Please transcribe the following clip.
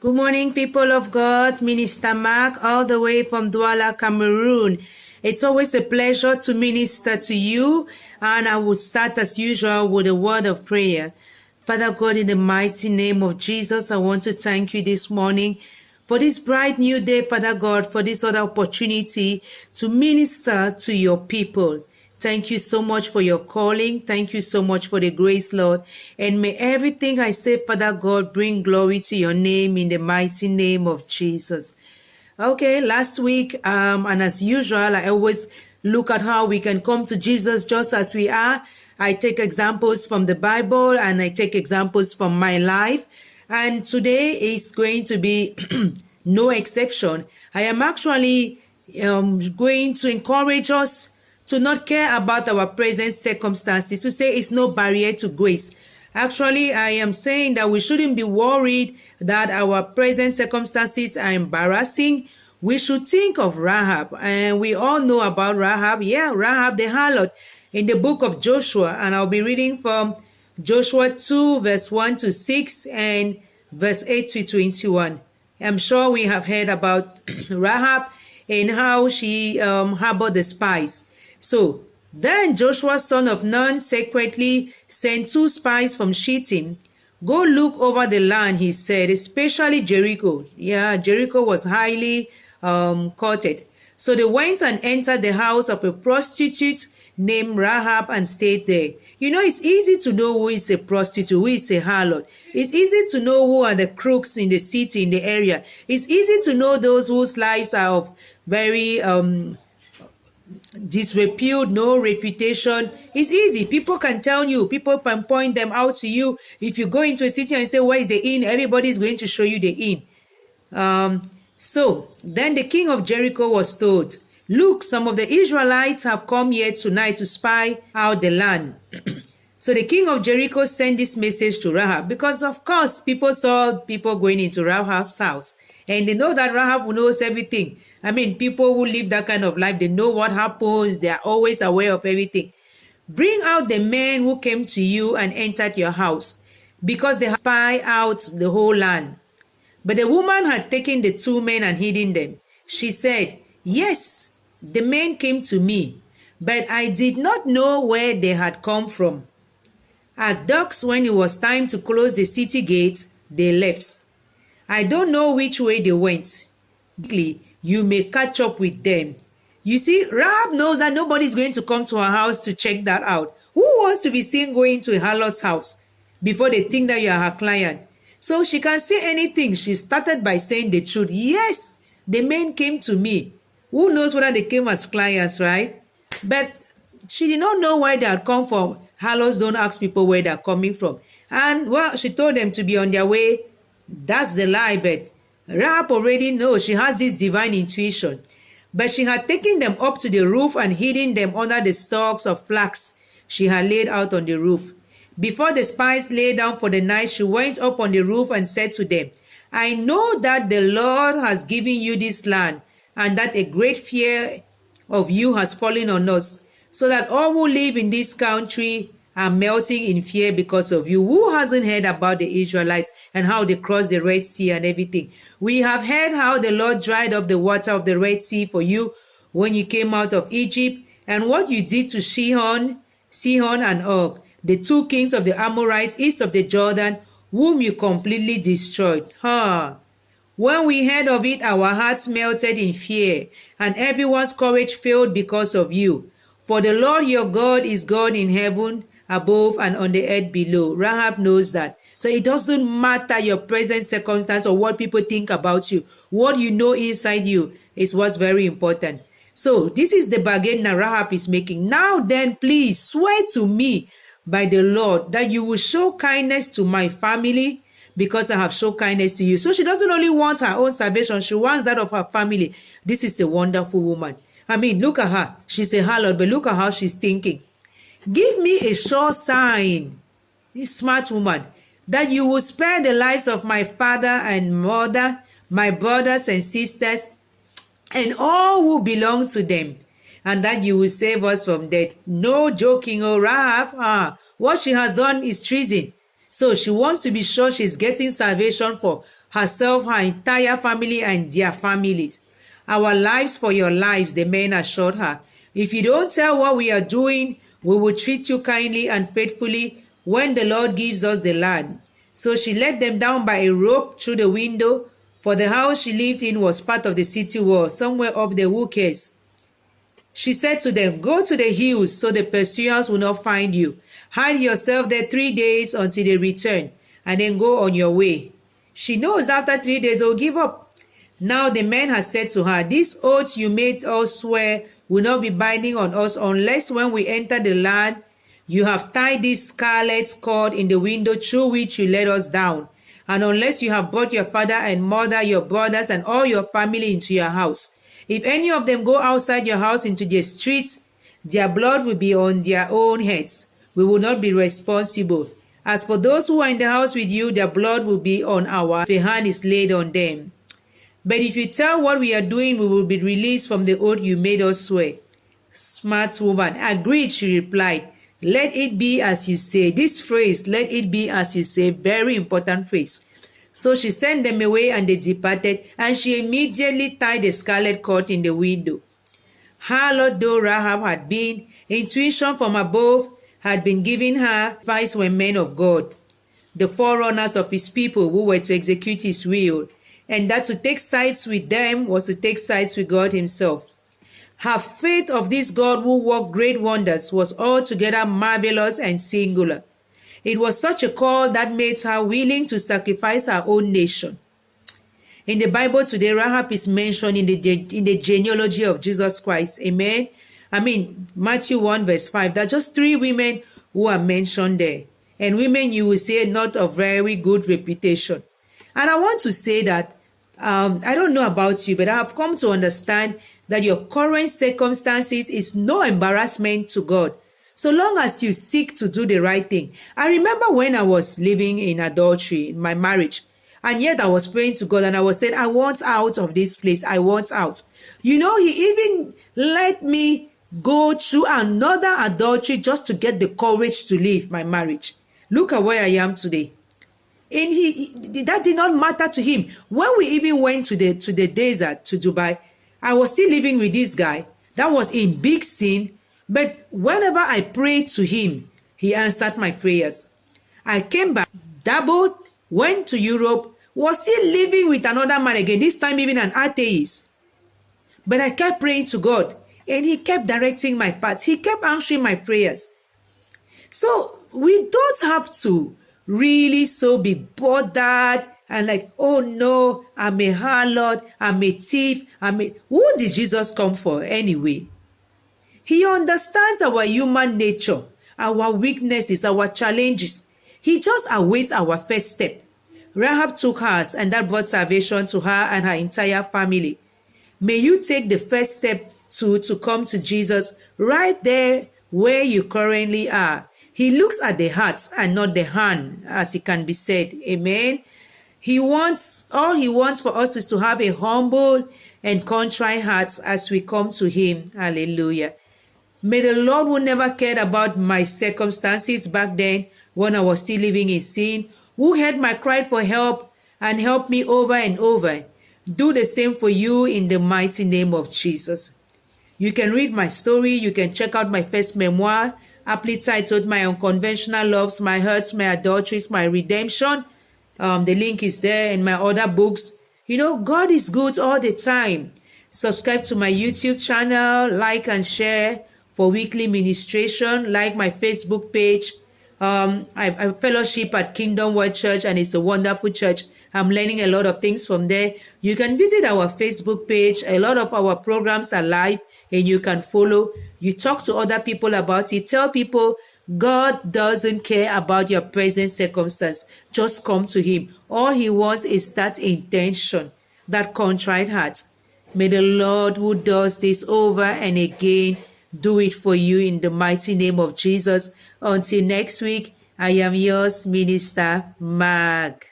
Good morning, people of God. Minister Mark, all the way from Douala, Cameroon. It's always a pleasure to minister to you, and I will start as usual with a word of prayer. Father God, in the mighty name of Jesus, I want to thank you this morning for this bright new day, Father God, for this other opportunity to minister to your people. Thank you so much for your calling. Thank you so much for the grace, Lord. And may everything I say, Father God, bring glory to your name in the mighty name of Jesus. Okay, last week, and as usual, I always look at how we can come to Jesus just as we are. I take examples from the Bible and I take examples from my life. And today is going to be no exception. I am actually going to encourage us to not care about our present circumstances, to say it's no barrier to grace. Actually, I am saying that we shouldn't be worried that our present circumstances are embarrassing. We should think of Rahab, and we all know about Rahab. Yeah, Rahab the harlot in the book of Joshua, and I'll be reading from Joshua 2, verse 1 to 6 and verse 8 to 21. I'm sure we have heard about Rahab and how she harbored the spies. So then Joshua, son of Nun, secretly sent 2 spies from Shittim. Go look over the land, he said, especially Jericho. Yeah, Jericho was highly courted. So they went and entered the house of a prostitute named Rahab and stayed there. You know, it's easy to know who is a prostitute, who is a harlot. It's easy to know who are the crooks in the city, in the area. It's easy to know those whose lives are of very disrepute, no reputation. It's easy. People can tell you. People can point them out to you. If you go into a city and say, where is the inn? Everybody is going to show you the inn. So then the king of Jericho was told, look, some of the Israelites have come here tonight to spy out the land. So the king of Jericho sent this message to Rahab because, of course, people saw people going into Rahab's house. And they know that Rahab knows everything. I mean, people who live that kind of life, they know what happens. They are always aware of everything. Bring out the men who came to you and entered your house, because they spy out the whole land. But the woman had taken the 2 men and hidden them. She said, yes, the men came to me, but I did not know where they had come from. At dusk, when it was time to close the city gates, they left. I don't know which way they went. You may catch up with them. You see, Rahab knows that nobody's going to come to her house to check that out. Who wants to be seen going to a harlot's house before they think that you are her client? So she can say anything. She started by saying the truth. Yes, the men came to me. Who knows whether they came as clients, right? But she did not know where they had come from. Harlots don't ask people where they're coming from. And, well, she told them to be on their way. That's the lie, but Rahab already knows. She has this divine intuition. But she had taken them up to the roof and hidden them under the stalks of flax she had laid out on the roof. Before the spies lay down for the night, she went up on the roof and said to them, I know that the Lord has given you this land, and that a great fear of you has fallen on us, so that all who live in this country are melting in fear because of you. Who hasn't heard about the Israelites and how they crossed the Red Sea and everything? We have heard how the Lord dried up the water of the Red Sea for you when you came out of Egypt, and what you did to Sihon and Og, the 2 kings of the Amorites east of the Jordan, whom you completely destroyed. When we heard of it, our hearts melted in fear, and everyone's courage failed because of you. For the Lord your God is God in heaven above and on the earth below. Rahab knows that. So it doesn't matter your present circumstance or what people think about you. What you know inside you is what's very important. So this is the bargain that Rahab is making. Now then, please swear to me by the Lord that you will show kindness to my family, because I have shown kindness to you. So she doesn't only want her own salvation, she wants that of her family. This is a wonderful woman. I mean, look at her. She's a harlot, but look at how she's thinking. Give me a sure sign, this smart woman, that you will spare the lives of my father and mother, my brothers and sisters, and all who belong to them, and that you will save us from death. No joking, oh Rahab. What she has done is treason. So she wants to be sure she's getting salvation for herself, her entire family, and their families. Our lives for your lives, the men assured her. If you don't tell what we are doing, we will treat you kindly and faithfully when the Lord gives us the land. So she let them down by a rope through the window, for the house she lived in was part of the city wall, somewhere up the Wookers. She said to them, "Go to the hills so the pursuers will not find you. Hide yourself there 3 days until they return, and then go on your way." She knows after 3 days they'll give up. Now the men had said to her, "This oath you made us swear will not be binding on us unless when we enter the land, you have tied this scarlet cord in the window through which you let us down, and unless you have brought your father and mother, your brothers, and all your family into your house. If any of them go outside your house into the streets, their blood will be on their own heads. We will not be responsible. As for those who are in the house with you, their blood will be on our if a hand is laid on them. But if you tell what we are doing, we will be released from the oath you made us swear." Smart woman. "Agreed," she replied. "Let it be as you say." This phrase, "let it be as you say," very important phrase. So she sent them away and they departed, and she immediately tied the scarlet cord in the window. Harlot though Rahab had been, intuition from above had been given her. Spies were men of God, the forerunners of his people who were to execute his will, and that to take sides with them was to take sides with God himself. Her faith of this God who worked great wonders was altogether marvelous and singular. It was such a call that made her willing to sacrifice her own nation. In the Bible today, Rahab is mentioned in the genealogy of Jesus Christ. Amen. Matthew 1 verse 5. There are just 3 women who are mentioned there. And women, you will say, not of very good reputation. And I want to say that, I don't know about you, but I have come to understand that your current circumstances is no embarrassment to God, so long as you seek to do the right thing. I remember when I was living in adultery in my marriage, and yet I was praying to God and I was saying, "I want out of this place. I want out." He even let me go through another adultery just to get the courage to leave my marriage. Look at where I am today. And that did not matter to him. When we even went to the desert, to Dubai, I was still living with this guy. That was in big sin. But whenever I prayed to him, he answered my prayers. I came back, doubled, went to Europe, was still living with another man again, this time even an atheist. But I kept praying to God, and he kept directing my paths. He kept answering my prayers. So we don't have to really so be bothered and like, "Oh no, I'm a harlot, I'm a thief, Who did Jesus come for anyway? He understands our human nature, our weaknesses, our challenges. He just awaits our first step. Rahab took hers, and that brought salvation to her and her entire family. May you take the first step to come to Jesus right there where you currently are. He looks at the heart and not the hand, as it can be said. Amen. All he wants for us is to have a humble and contrite heart as we come to him. Hallelujah. May the Lord, who never cared about my circumstances back then when I was still living in sin, who heard my cry for help and helped me over and over, do the same for you in the mighty name of Jesus. You can read my story. You can check out my first memoir, aptly titled My Unconventional Loves, My Hurts, My Adulteries, My Redemption. The link is there, in my other books. God is good all the time. Subscribe to my YouTube channel, like and share for weekly ministration. Like my Facebook page. I fellowship at Kingdom World Church, and it's a wonderful church. I'm learning a lot of things from there. You can visit our Facebook page. A lot of our programs are live, and you can follow. You talk to other people about it. Tell people God doesn't care about your present circumstance. Just come to him. All he wants is that intention, that contrite heart. May the Lord, who does this over and again, do it for you in the mighty name of Jesus. Until next week, I am yours, Minister Mag.